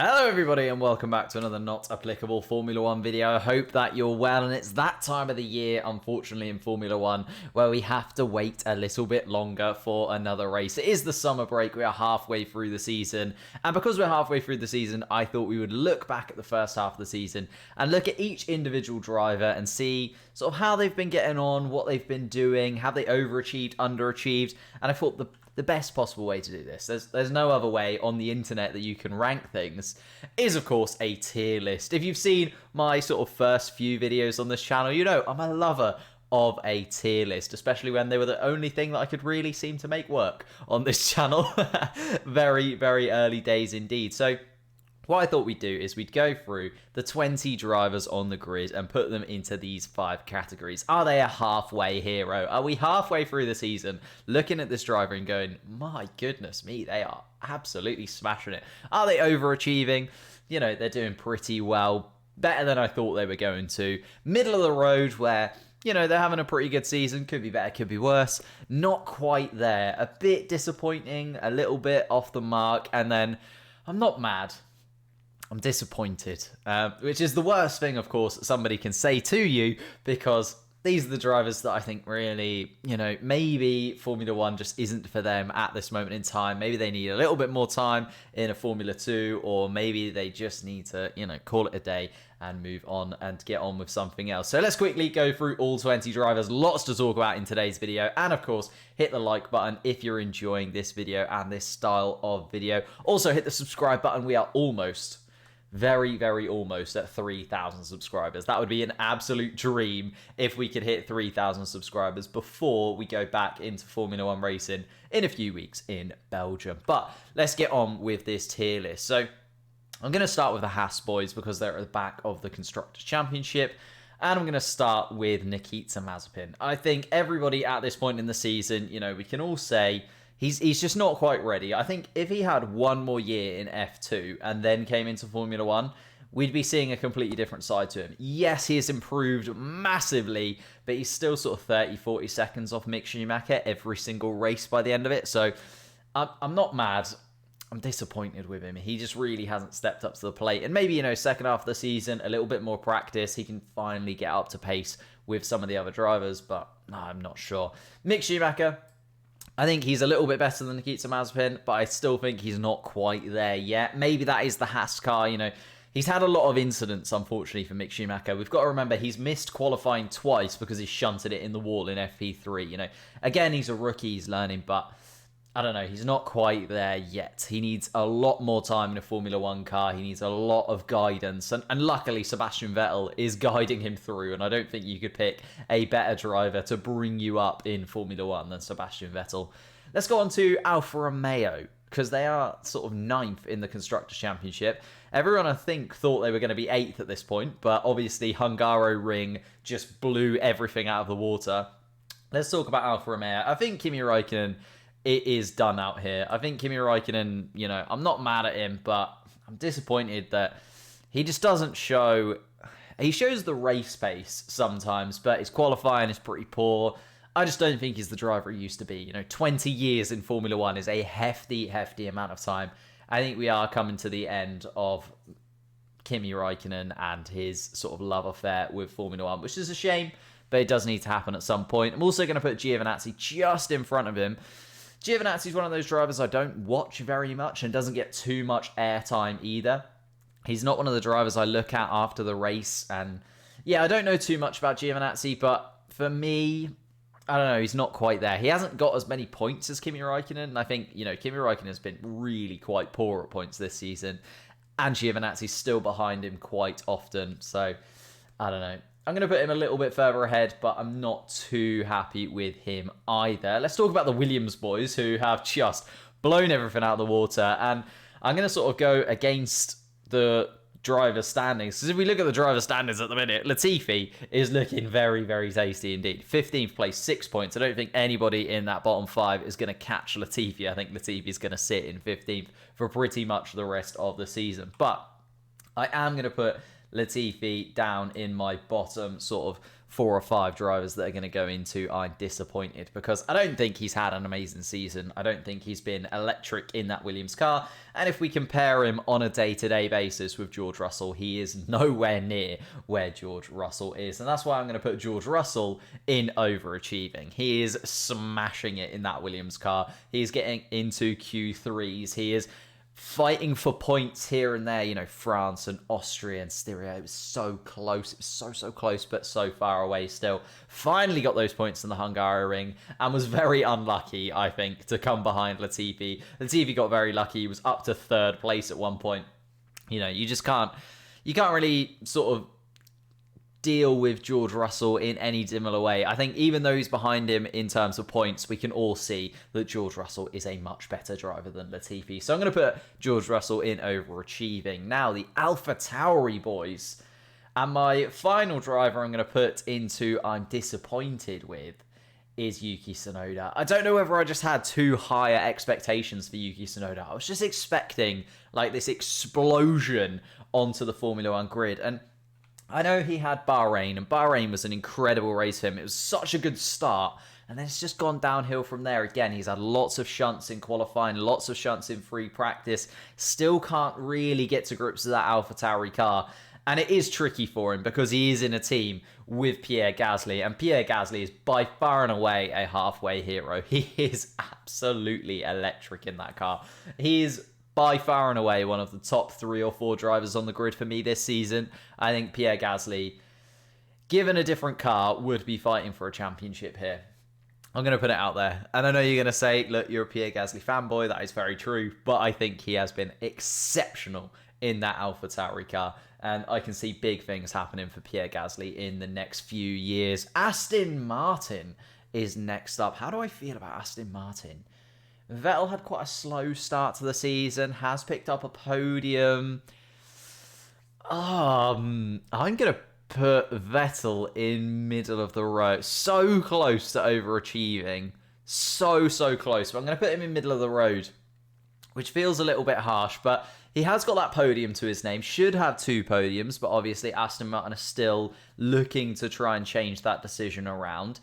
Hello everybody and welcome back to another not applicable Formula 1 video. I hope that you're well, and it's that time of the year, unfortunately, in Formula 1 where we have to wait a little bit longer for another race. It is the summer break, we are halfway through the season, and because we're halfway through the season, I thought we would look back at the first half of the season and look at each individual driver and see sort of how they've been getting on, what they've been doing, have they overachieved, underachieved, and I thought the best possible way to do this, there's no other way on the internet that you can rank things, is of course a tier list. If you've seen my sort of first few videos on this channel, you know I'm a lover of a tier list, especially when they were the only thing that I could really seem to make work on this channel. Very, very early days indeed. So what I thought we'd do is we'd go through the 20 drivers on the grid and put them into these 5 categories. Are they a halfway hero? Are we halfway through the season looking at this driver and going, my goodness me, they are absolutely smashing it? Are they overachieving? You know, they're doing pretty well, better than I thought they were going to. Middle of the road where, you know, they're having a pretty good season. Could be better, could be worse. Not quite there. A bit disappointing, a little bit off the mark. And then I'm not mad. I'm disappointed, which is the worst thing, of course, somebody can say to you, because these are the drivers that I think really, you know, maybe Formula 1 just isn't for them at this moment in time. Maybe they need a little bit more time in a Formula 2, or maybe they just need to, you know, call it a day and move on and get on with something else. So let's quickly go through all 20 drivers. Lots to talk about in today's video. And of course, hit the like button if you're enjoying this video and this style of video. Also hit the subscribe button. We are almost, very, very almost at 3,000 subscribers. That would be an absolute dream if we could hit 3,000 subscribers before we go back into Formula 1 racing in a few weeks in Belgium. But let's get on with this tier list. So I'm going to start with the Haas boys because they're at the back of the Constructors' Championship. And I'm going to start with Nikita Mazzapin. I think everybody at this point in the season, you know, we can all say He's just not quite ready. I think if he had one more year in F2 and then came into Formula 1, we'd be seeing a completely different side to him. Yes, he has improved massively, but he's still sort of 30, 40 seconds off Mick Schumacher every single race by the end of it. So I'm not mad. I'm disappointed with him. He just really hasn't stepped up to the plate. And maybe, you know, second half of the season, a little bit more practice, he can finally get up to pace with some of the other drivers, but no, I'm not sure. Mick Schumacher, I think he's a little bit better than Nikita Mazzapin, but I still think he's not quite there yet. Maybe that is the Haas car, you know. He's had a lot of incidents, unfortunately, for Mick Schumacher. We've got to remember he's missed qualifying twice because he shunted it in the wall in FP3, you know. Again, he's a rookie, he's learning, but I don't know, he's not quite there yet. He needs a lot more time in a Formula 1 car. He needs a lot of guidance. And luckily, Sebastian Vettel is guiding him through. And I don't think you could pick a better driver to bring you up in Formula 1 than Sebastian Vettel. Let's go on to Alfa Romeo, because they are sort of 9th in the Constructors' Championship. Everyone, I think, thought they were going to be 8th at this point. But obviously, Hungaroring just blew everything out of the water. Let's talk about Alfa Romeo. I think Kimi Räikkönen, it is done out here. I think Kimi Räikkönen, you know, I'm not mad at him, but I'm disappointed that he just doesn't show. He shows the race pace sometimes, but his qualifying is pretty poor. I just don't think he's the driver he used to be. You know, 20 years in Formula 1 is a hefty, hefty amount of time. I think we are coming to the end of Kimi Räikkönen and his sort of love affair with Formula 1, which is a shame, but it does need to happen at some point. I'm also going to put Giovinazzi just in front of him. Giovinazzi is one of those drivers I don't watch very much and doesn't get too much airtime either. He's not one of the drivers I look at after the race. And yeah, I don't know too much about Giovinazzi, but for me, I don't know, he's not quite there. He hasn't got as many points as Kimi Räikkönen. And I think, you know, Kimi Räikkönen has been really quite poor at points this season. And Giovinazzi's still behind him quite often. So, I don't know. I'm going to put him a little bit further ahead, but I'm not too happy with him either. Let's talk about the Williams boys, who have just blown everything out of the water. And I'm going to sort of go against the driver standings. Because if we look at the driver standings at the minute, Latifi is looking very, very tasty indeed. 15th place, 6 points. I don't think anybody in that bottom 5 is going to catch Latifi. I think Latifi is going to sit in 15th for pretty much the rest of the season. But I am going to put Latifi down in my bottom sort of 4 or 5 drivers that are going to go into I'm disappointed, because I don't think he's had an amazing season. I don't think he's been electric in that Williams car. And if we compare him on a day-to-day basis with George Russell, he is nowhere near where George Russell is. And that's why I'm going to put George Russell in overachieving. He is smashing it in that Williams car. He's getting into Q3s. He is fighting for points here and there, you know, France and Austria and Styria. It was so close. It was so close, but so far away still. Finally got those points in the Hungaroring and was very unlucky, I think, to come behind Latifi. Latifi got very lucky. He was up to 3rd place at one point. You know, you can't really sort of deal with George Russell in any similar way. I think even though he's behind him in terms of points, we can all see that George Russell is a much better driver than Latifi. So I'm going to put George Russell in overachieving. Now, the AlphaTauri boys. And my final driver I'm going to put into I'm disappointed with is Yuki Sonoda. I don't know whether I just had too higher expectations for Yuki Sonoda. I was just expecting like this explosion onto the Formula 1 grid. And I know he had Bahrain, and Bahrain was an incredible race for him. It was such a good start, and then it's just gone downhill from there. Again, he's had lots of shunts in qualifying, lots of shunts in free practice. Still can't really get to grips with that AlphaTauri car. And it is tricky for him because he is in a team with Pierre Gasly, and Pierre Gasly is by far and away a halfway hero. He is absolutely electric in that car. He is by far and away one of the top 3 or 4 drivers on the grid for me this season. I think Pierre Gasly, given a different car, would be fighting for a championship here. I'm going to put it out there. And I know you're going to say, look, you're a Pierre Gasly fanboy. That is very true. But I think he has been exceptional in that AlphaTauri car. And I can see big things happening for Pierre Gasly in the next few years. Aston Martin is next up. How do I feel about Aston Martin? Vettel had quite a slow start to the season, has picked up a podium. I'm going to put Vettel in middle of the road. So close to overachieving. So close. But I'm going to put him in middle of the road, which feels a little bit harsh, but he has got that podium to his name. Should have 2 podiums, but obviously Aston Martin are still looking to try and change that decision around.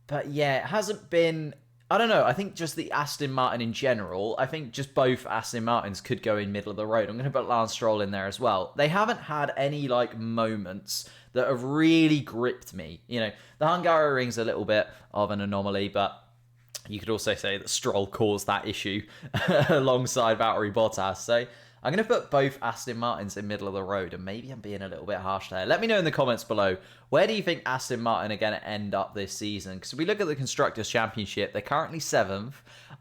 But yeah, it hasn't been... I don't know. I think just the Aston Martin in general, I think just both Aston Martins could go in middle of the road. I'm going to put Lance Stroll in there as well. They haven't had any like moments that have really gripped me. You know, the Hungaroring's a little bit of an anomaly, but you could also say that Stroll caused that issue alongside Valtteri Bottas. So I'm going to put both Aston Martins in middle of the road, and maybe I'm being a little bit harsh there. Let me know in the comments below, where do you think Aston Martin are going to end up this season? Because if we look at the Constructors' Championship, they're currently 7th.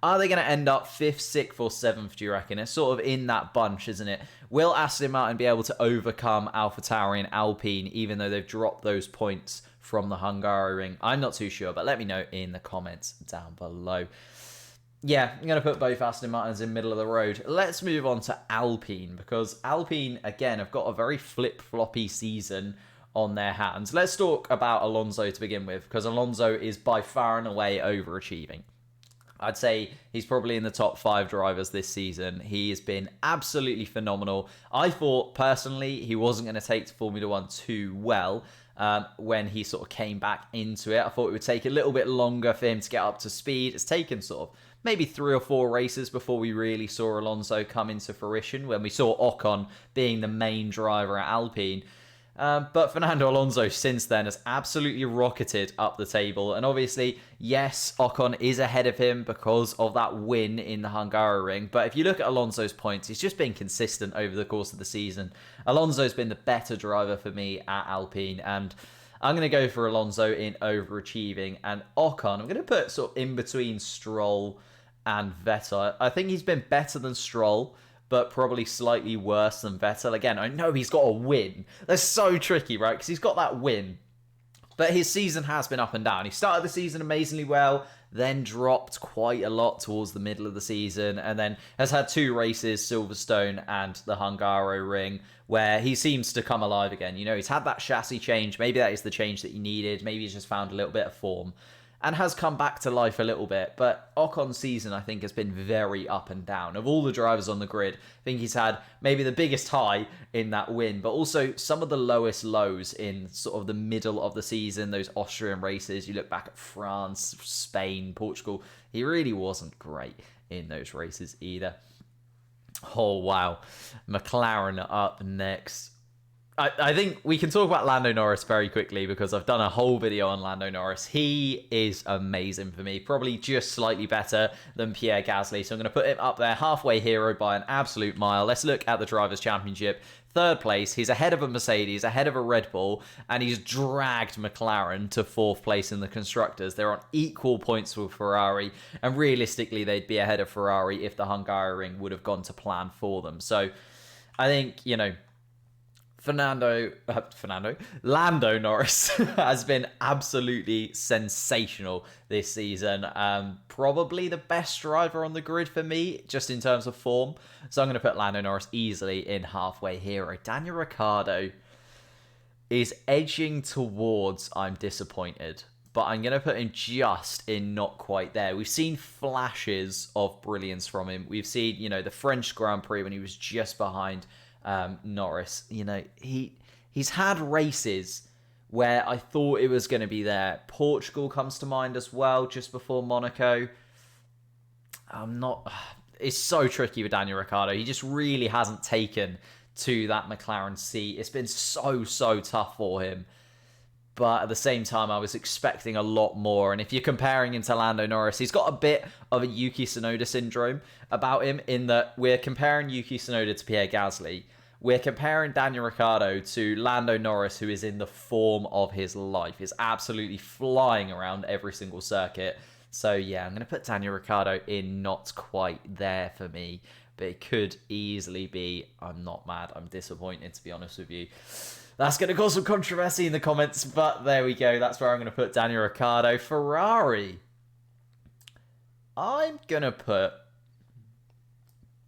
Are they going to end up 5th, 6th, or 7th, do you reckon? It's sort of in that bunch, isn't it? Will Aston Martin be able to overcome AlphaTauri and Alpine, even though they've dropped those points from the Hungaroring? I'm not too sure, but let me know in the comments down below. Yeah, I'm going to put both Aston Martins in middle of the road. Let's move on to Alpine, because Alpine, again, have got a very flip-floppy season on their hands. Let's talk about Alonso to begin with, because Alonso is by far and away overachieving. I'd say he's probably in the top 5 drivers this season. He has been absolutely phenomenal. I thought, personally, he wasn't going to take to Formula 1 too well when he sort of came back into it. I thought it would take a little bit longer for him to get up to speed. It's taken sort of maybe 3 or 4 races before we really saw Alonso come into fruition, when we saw Ocon being the main driver at Alpine. But Fernando Alonso since then has absolutely rocketed up the table. And obviously, yes, Ocon is ahead of him because of that win in the Hungaroring. But if you look at Alonso's points, he's just been consistent over the course of the season. Alonso's been the better driver for me at Alpine. And I'm going to go for Alonso in overachieving. And Ocon, I'm going to put sort of in between Stroll and Vettel. I think he's been better than Stroll, but probably slightly worse than Vettel. Again, I know he's got a win. That's so tricky, right? Because he's got that win. But his season has been up and down. He started the season amazingly well, then dropped quite a lot towards the middle of the season, and then has had 2 races, Silverstone and the Hungaroring, where he seems to come alive again. You know, he's had that chassis change. Maybe that is the change that he needed. Maybe he's just found a little bit of form. and has come back to life a little bit. But Ocon's season, I think, has been very up and down. Of all the drivers on the grid, I think he's had maybe the biggest high in that win, but also some of the lowest lows in sort of the middle of the season, those Austrian races. You look back at France, Spain, Portugal, he really wasn't great in those races either. Oh, wow. McLaren up next. I think we can talk about Lando Norris very quickly because I've done a whole video on Lando Norris. He is amazing for me. Probably just slightly better than Pierre Gasly. So I'm going to put him up there, halfway hero by an absolute mile. Let's look at the Drivers' Championship. Third place, he's ahead of a Mercedes, ahead of a Red Bull, and he's dragged McLaren to fourth place in the Constructors. They're on equal points with Ferrari, and realistically, they'd be ahead of Ferrari if the Hungaroring would have gone to plan for them. So I think, you know, Lando Norris has been absolutely sensational this season. Probably the best driver on the grid for me, just in terms of form. So I'm going to put Lando Norris easily in halfway hero. Daniel Ricciardo is edging towards I'm disappointed, but I'm going to put him just in not quite there. We've seen flashes of brilliance from him. We've seen, you know, the French Grand Prix when he was just behind Norris. You know, he's had races where I thought it was going to be there. Portugal comes to mind as well, just before Monaco. It's so tricky with Daniel Ricciardo. He just really hasn't taken to that McLaren seat. It's been so tough for him. But at the same time, I was expecting a lot more. And if you're comparing him to Lando Norris, he's got a bit of a Yuki Sonoda syndrome about him, in that we're comparing Yuki Sonoda to Pierre Gasly. We're comparing Daniel Ricciardo to Lando Norris, who is in the form of his life. He's absolutely flying around every single circuit. So yeah, I'm going to put Daniel Ricciardo in not quite there for me. But it could easily be. I'm not mad. I'm disappointed, to be honest with you. That's going to cause some controversy in the comments, but there we go. That's where I'm going to put Daniel Ricciardo. Ferrari. I'm going to put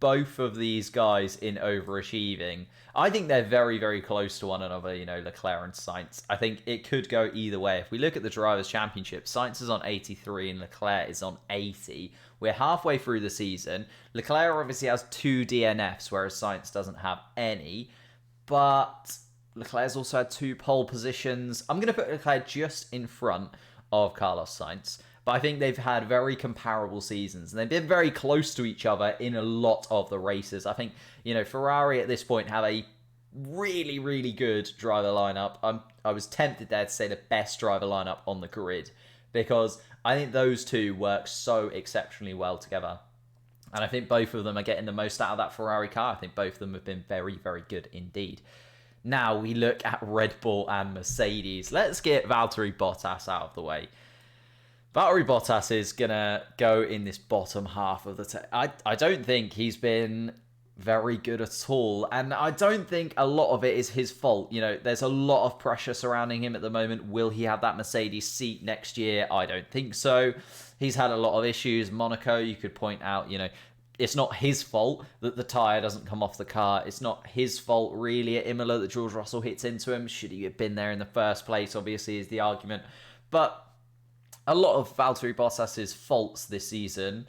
both of these guys in overachieving. I think they're very close to one another, you know, Leclerc and Sainz. I think it could go either way. If we look at the Drivers' Championship, Sainz is on 83 and Leclerc is on 80. We're halfway through the season. Leclerc obviously has 2 DNFs, whereas Sainz doesn't have any. But Leclerc's also had 2 pole positions. I'm going to put Leclerc just in front of Carlos Sainz. But I think they've had very comparable seasons. And they've been very close to each other in a lot of the races. I think, you know, Ferrari at this point have a really good driver lineup. I was tempted there to say the best driver lineup on the grid, because I think those two work so exceptionally well together. And I think both of them are getting the most out of that Ferrari car. I think both of them have been very good indeed. Now we look at Red Bull and Mercedes. Let's get Valtteri Bottas out of the way. Valtteri Bottas is going to go in this bottom half of the... I don't think he's been very good at all. And I don't think a lot of it is his fault. You know, there's a lot of pressure surrounding him at the moment. Will he have that Mercedes seat next year? I don't think so. He's had a lot of issues. Monaco, you could point out, you know, it's not his fault that the tyre doesn't come off the car. It's not his fault, really, at Imola that George Russell hits into him. Should he have been there in the first place, obviously, is the argument. But a lot of Valtteri Bottas's faults this season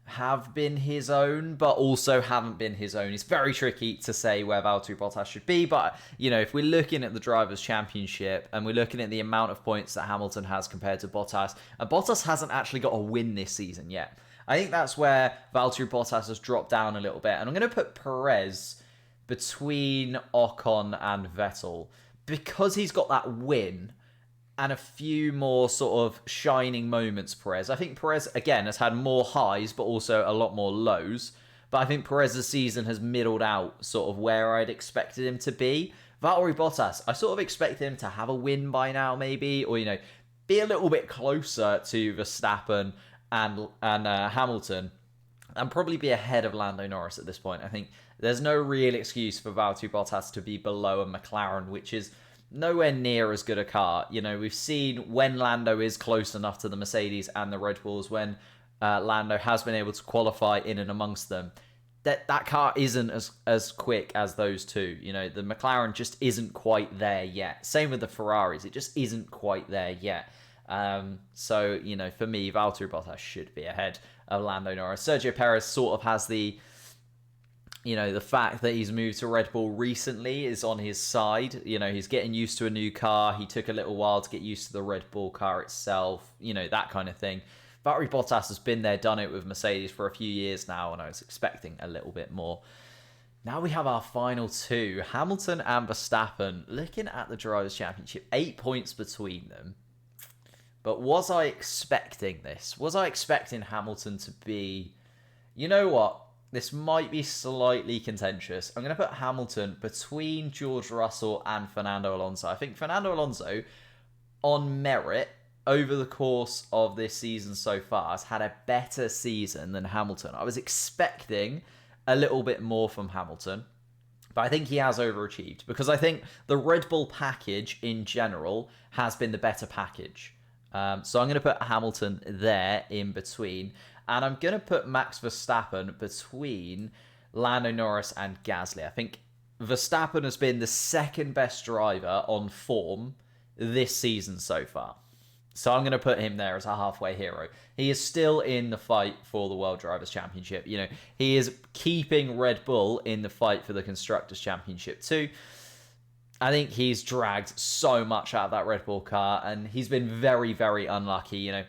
have been his own, but also haven't been his own. It's very tricky to say where Valtteri Bottas should be, but, you know, if we're looking at the Drivers' Championship and we're looking at the amount of points that Hamilton has compared to Bottas, and Bottas hasn't actually got a win this season yet. I think that's where Valtteri Bottas has dropped down a little bit. And I'm going to put Perez between Ocon and Vettel, because he's got that win and a few more sort of shining moments, Perez. I think Perez, again, has had more highs, but also a lot more lows. But I think Perez's season has middled out sort of where I'd expected him to be. Valtteri Bottas, I sort of expected him to have a win by now, maybe, or, you know, be a little bit closer to Verstappen and Hamilton, and probably be ahead of Lando Norris at this point. I think there's no real excuse for Valtteri Bottas to be below a McLaren, which is nowhere near as good a car. You know, we've seen when Lando is close enough to the Mercedes and the Red Bulls, when Lando has been able to qualify in and amongst them, that car isn't as quick as those two. You know, the McLaren just isn't quite there yet. Same with the Ferraris. It just isn't quite there yet. So, you know, for me, Valtteri Bottas should be ahead of Lando Norris. Sergio Perez sort of has the, you know, the fact that he's moved to Red Bull recently is on his side. You know, he's getting used to a new car. He took a little while to get used to the Red Bull car itself, you know, that kind of thing. Valtteri Bottas has been there, done it with Mercedes for a few years now, and I was expecting a little bit more. Now we have our final two, Hamilton and Verstappen. Looking at the Drivers' Championship, 8 points between them. But was I expecting this? Was I expecting Hamilton to be... You know what? This might be slightly contentious. I'm going to put Hamilton between George Russell and Fernando Alonso. I think Fernando Alonso, on merit, over the course of this season so far, has had a better season than Hamilton. I was expecting a little bit more from Hamilton, but I think he has overachieved because I think the Red Bull package in general has been the better package. So I'm going to put Hamilton there in between, and I'm going to put Max Verstappen between Lando Norris and Gasly. I think Verstappen has been the second best driver on form this season so far. So I'm going to put him there as a halfway hero. He is still in the fight for the World Drivers' Championship. You know, he is keeping Red Bull in the fight for the Constructors' Championship too. I think he's dragged so much out of that Red Bull car, and he's been very, very unlucky. You know,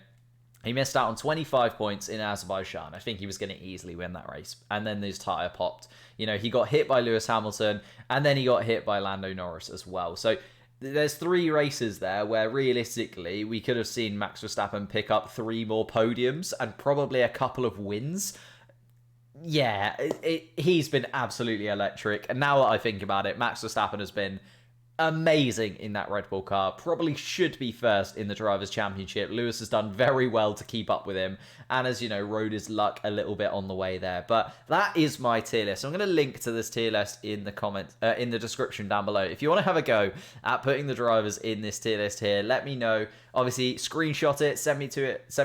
he missed out on 25 points in Azerbaijan. I think he was going to easily win that race. And then his tyre popped. You know, he got hit by Lewis Hamilton, and then he got hit by Lando Norris as well. So there's 3 races there where realistically we could have seen Max Verstappen pick up 3 more podiums and probably a couple of wins. Yeah, he's been absolutely electric. And now that I think about it, Max Verstappen has been amazing in that Red Bull car. Probably should be first in the Drivers' Championship. Lewis has done very well to keep up with him, and as you know, rode his luck a little bit on the way there. But that is my tier list. I'm going to link to this tier list in the comments, in the description down below. If you want to have a go at putting the drivers in this tier list here, let me know. Obviously, screenshot it, send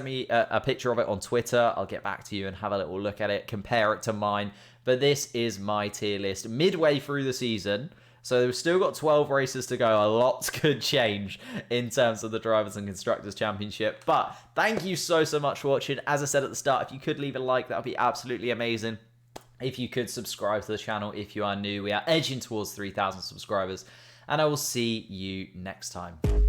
me a picture of it on Twitter. I'll get back to you and have a little look at it, compare it to mine. But this is my tier list midway through the season. So we've still got 12 races to go. A lot could change in terms of the Drivers' and Constructors' Championship. But thank you so much for watching. As I said at the start, if you could leave a like, that would be absolutely amazing. If you could subscribe to the channel if you are new. We are edging towards 3,000 subscribers. And I will see you next time.